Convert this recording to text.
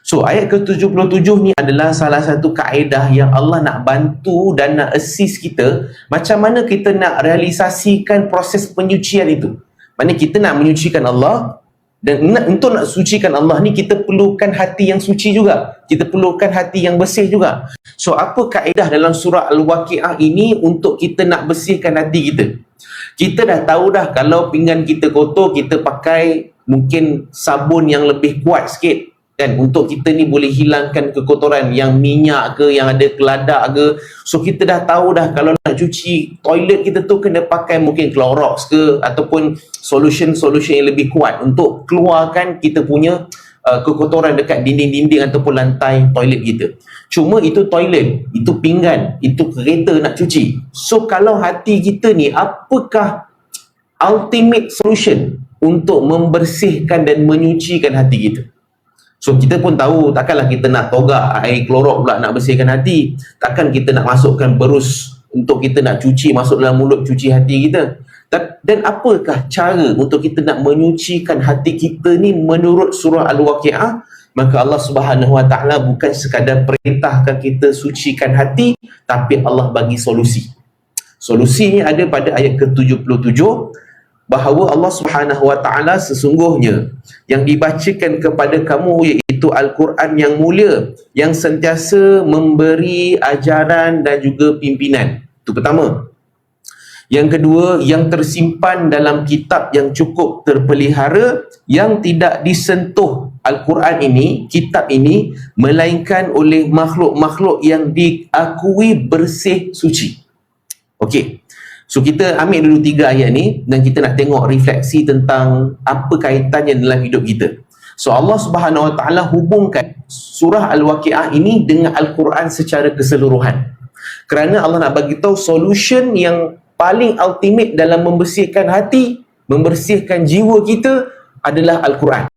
So ayat ke-77 ni adalah salah satu kaedah yang Allah nak bantu dan nak assist kita macam mana kita nak realisasikan proses penyucian itu. Maksudnya kita nak menyucikan Allah, dan untuk nak sucikan Allah ni kita perlukan hati yang suci juga. Kita perlukan hati yang bersih juga. So apa kaedah dalam surah Al-Waqi'ah ini untuk kita nak bersihkan hati kita? Kita dah tahu dah kalau pinggan kita kotor, kita pakai mungkin sabun yang lebih kuat sikit kan, untuk kita ni boleh hilangkan kekotoran yang minyak ke, yang ada keladak ke. So kita dah tahu dah kalau nak cuci toilet kita tu kena pakai mungkin Clorox ke ataupun solution yang lebih kuat untuk keluarkan kita punya kekotoran dekat dinding-dinding ataupun lantai toilet kita. Cuma itu toilet, itu pinggan, itu kereta nak cuci. So kalau hati kita ni, apakah ultimate solution untuk membersihkan dan menyucikan hati kita? So kita pun tahu takkanlah kita nak togak air klorok pula nak bersihkan hati. Takkan kita nak masukkan berus untuk kita nak cuci masuk dalam mulut, cuci hati kita. Dan apakah cara untuk kita nak menyucikan hati kita ni menurut surah Al-Waqi'ah? Maka Allah Subhanahu Wa Ta'ala bukan sekadar perintahkan kita sucikan hati, tapi Allah bagi solusi. Solusinya ada pada ayat ke-77, bahawa Allah Subhanahu Wa Ta'ala sesungguhnya yang dibacakan kepada kamu iaitu Al-Quran yang mulia, yang sentiasa memberi ajaran dan juga pimpinan. Itu pertama. Yang kedua, yang tersimpan dalam kitab yang cukup terpelihara, yang tidak disentuh Al-Quran ini, kitab ini, melainkan oleh makhluk-makhluk yang diakui bersih suci. Okey. So kita ambil dulu 3 ayat ni dan kita nak tengok refleksi tentang apa kaitannya dalam hidup kita. So Allah Subhanahu Wa Ta'ala hubungkan surah Al-Waqi'ah ini dengan Al-Quran secara keseluruhan. Kerana Allah nak bagi tahu solution yang paling ultimate dalam membersihkan hati, membersihkan jiwa kita adalah Al-Quran.